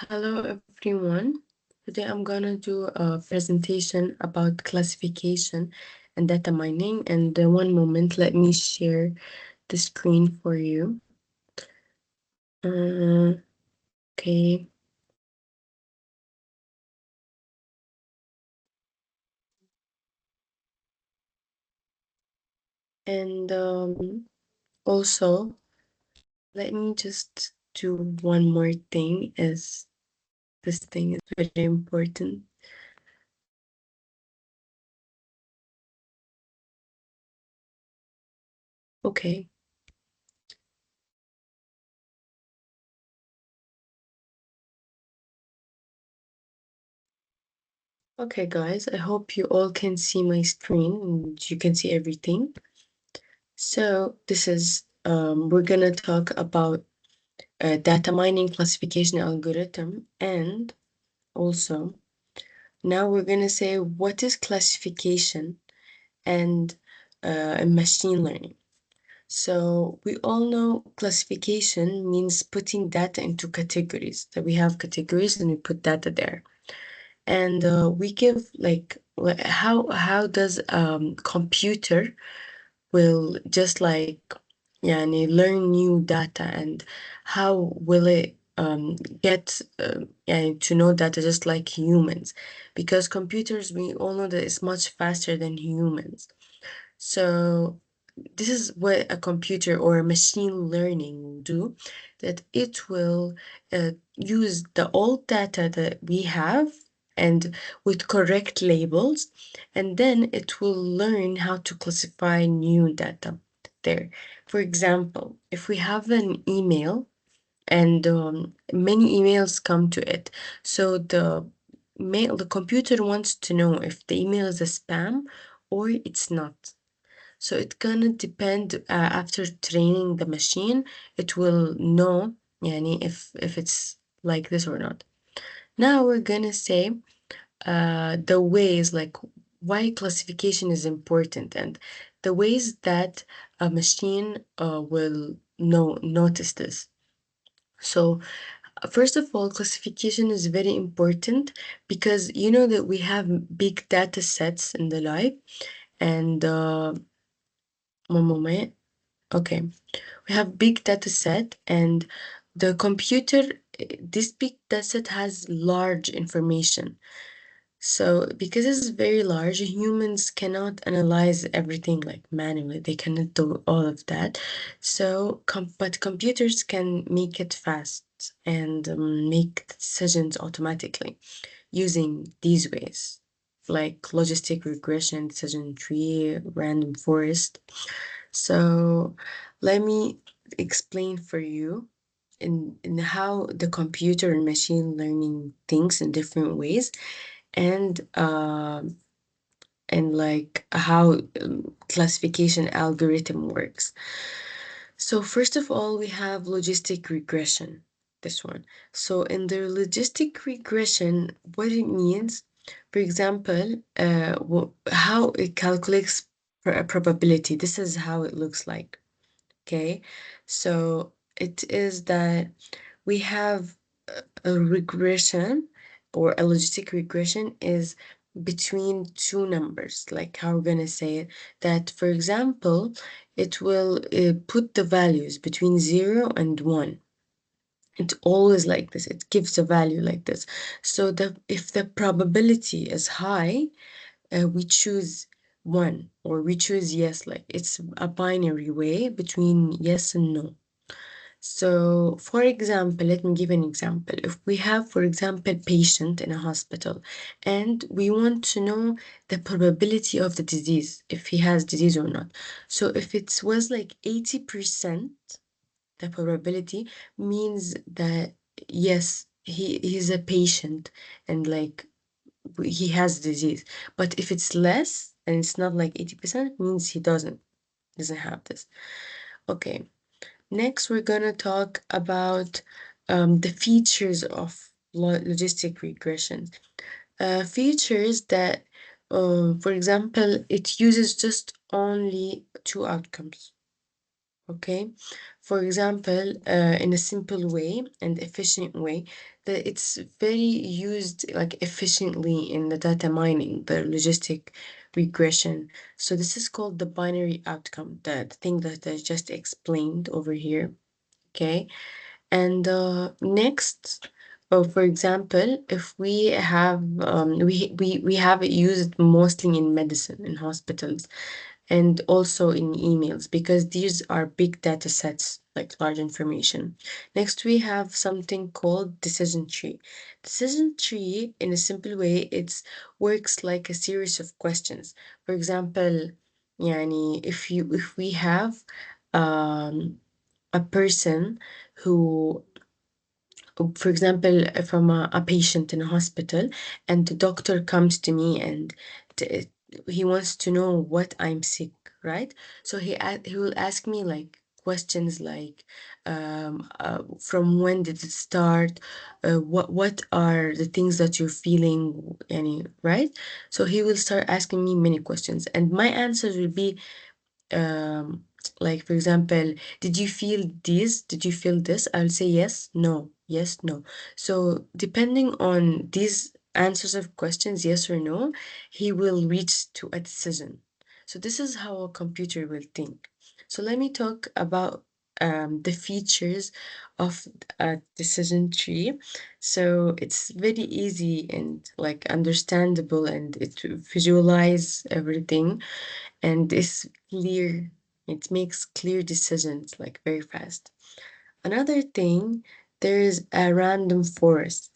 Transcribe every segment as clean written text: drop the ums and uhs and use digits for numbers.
Hello everyone. Today I'm gonna do a presentation about classification and data mining. And one moment, let me share the screen for you. Okay. And also, let me just do one more thing, as this thing is very important. Okay. Okay, guys, I hope you all can see my screen and you can see everything. So this is, we're gonna talk about data mining classification algorithm, and also now we're gonna say what is classification and machine learning. So we all know classification means putting data into categories. That we have categories and we put data there, and we give like how does computer will just like learn new data, and how will it get to know data just like humans, because computers, we all know that it's much faster than humans. So this is what a computer or machine learning will do, that it will use the old data that we have and with correct labels, and then it will learn how to classify new data there. For example, if we have an email and many emails come to it, so the computer wants to know if the email is a spam or it's not. So it's gonna depend, after training the machine, it will know if it's like this or not. Now we're gonna say the ways, like why classification is important, and the ways that a machine will notice this. So first of all, classification is very important because you know that we have big data sets in the life, and one moment. Okay, we have big data set, and the computer, this big data set has large information. So because it's very large, humans cannot analyze everything like manually. They cannot do all of that. So, but computers can make it fast and make decisions automatically using these ways, like logistic regression, decision tree, random forest. So let me explain for you in how the computer and machine learning thinks in different ways, and like how classification algorithm works. So first of all, we have logistic regression, this one. So in the logistic regression, what it means, for example, how it calculates a probability. This is how it looks like. Okay, so it is that we have a regression, or a logistic regression is between two numbers, like how we're gonna say it, that for example, it will put the values between 0 and 1. It's always like this, it gives a value like this. So if the probability is high, we choose 1, or we choose yes, like it's a binary way between yes and no. So, for example, let me give an example. If we have, for example, patient in a hospital, and we want to know the probability of the disease, if he has disease or not. So if it was like 80%, the probability means that yes, he's a patient, and like he has disease. But if it's less and it's not like 80%, means he doesn't have this. Okay. Next, we're gonna talk about the features of logistic regression. Features that, for example, it uses just only two outcomes. Okay, for example, in a simple way and efficient way, that it's very used like efficiently in the data mining, the logistic regression. So this is called the binary outcome, the thing that I just explained over here. Okay, and next, oh, for example, if we have we have it used mostly in medicine, in hospitals, and also in emails because these are big data sets, like large information. Next, we have something called decision tree. Decision tree, in a simple way, it works like a series of questions. For example, يعني if we have um, a person who, for example, if I'm a patient in a hospital and the doctor comes to me and t- he wants to know what I'm sick, right? So he will ask me like questions like from when did it start, what are the things that you're feeling, any, right? So he will start asking me many questions and my answers will be um like, for example, did you feel this, did you feel this? I'll say yes, no, yes, no. So depending on these answers of questions, yes or no, he will reach to a decision. So this is how a computer will think. So let me talk about the features of a decision tree. So it's very easy and like understandable and it visualize everything and it's clear. It makes clear decisions like very fast. Another thing, there's a random forest.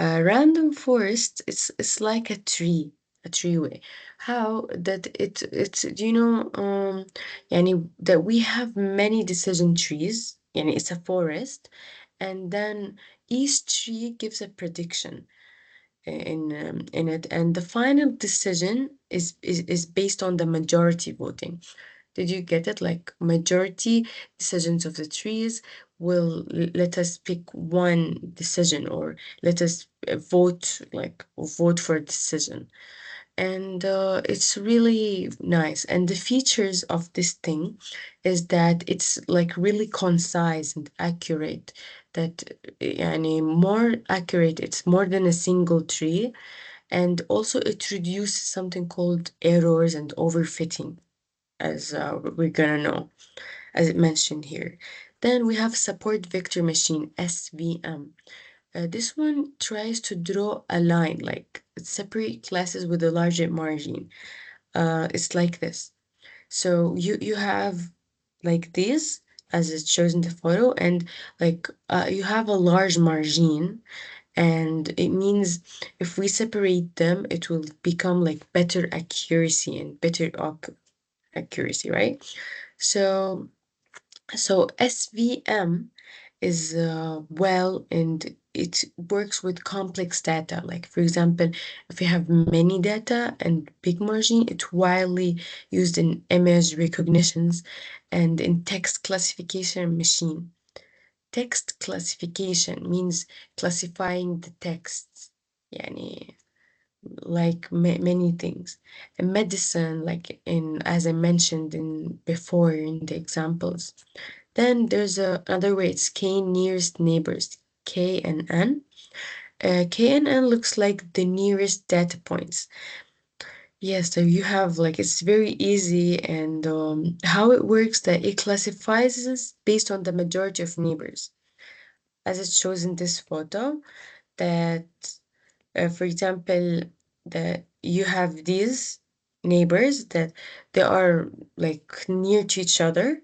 A random forest it's like a treeway. How that it's do you know yani that we have many decision trees, yani it's a forest, and then each tree gives a prediction in it, and the final decision is based on the majority voting. Did you get it? Like majority decisions of the trees will let us pick one decision or let us vote like vote for a decision. And it's really nice. And the features of this thing is that it's like really concise and accurate. That يعني more accurate. It's more than a single tree. And also it reduces something called errors and overfitting, as we're gonna know, as it mentioned here. Then we have support vector machine, SVM. This one tries to draw a line, like separate classes with a larger margin. It's like this. So you have like this, as it shows in the photo, and like you have a large margin, and it means if we separate them, it will become like better accuracy and better accuracy, right? So so SVM is well, and it works with complex data. Like for example, if you have many data and big margin, it's widely used in image recognitions and in text classification machine. Text classification means classifying the texts. يعني like many things. In medicine, like in as I mentioned in before in the examples. Then there's another way, it's K nearest neighbors, K and N. K and N looks like the nearest data points. Yes, so you have like it's very easy and how it works that it classifies us based on the majority of neighbors. As it shows in this photo, that for example, that you have these neighbors that they are like near to each other,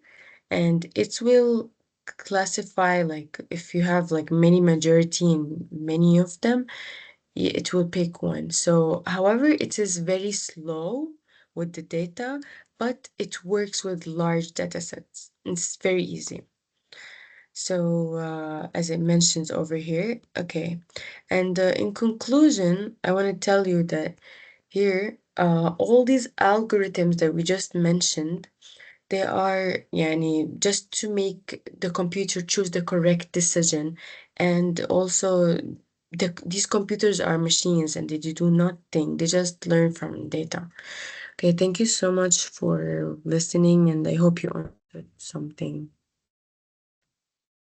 and it will classify like if you have like many majority in many of them, it will pick one. So, however, it is very slow with the data, but it works with large data sets. It's very easy. So, as it mentions over here, okay. And in conclusion, I want to tell you that here, all these algorithms that we just mentioned, they are يعني just to make the computer choose the correct decision. And also, these computers are machines and they do not think, they just learn from data. Okay, thank you so much for listening, and I hope you That's something.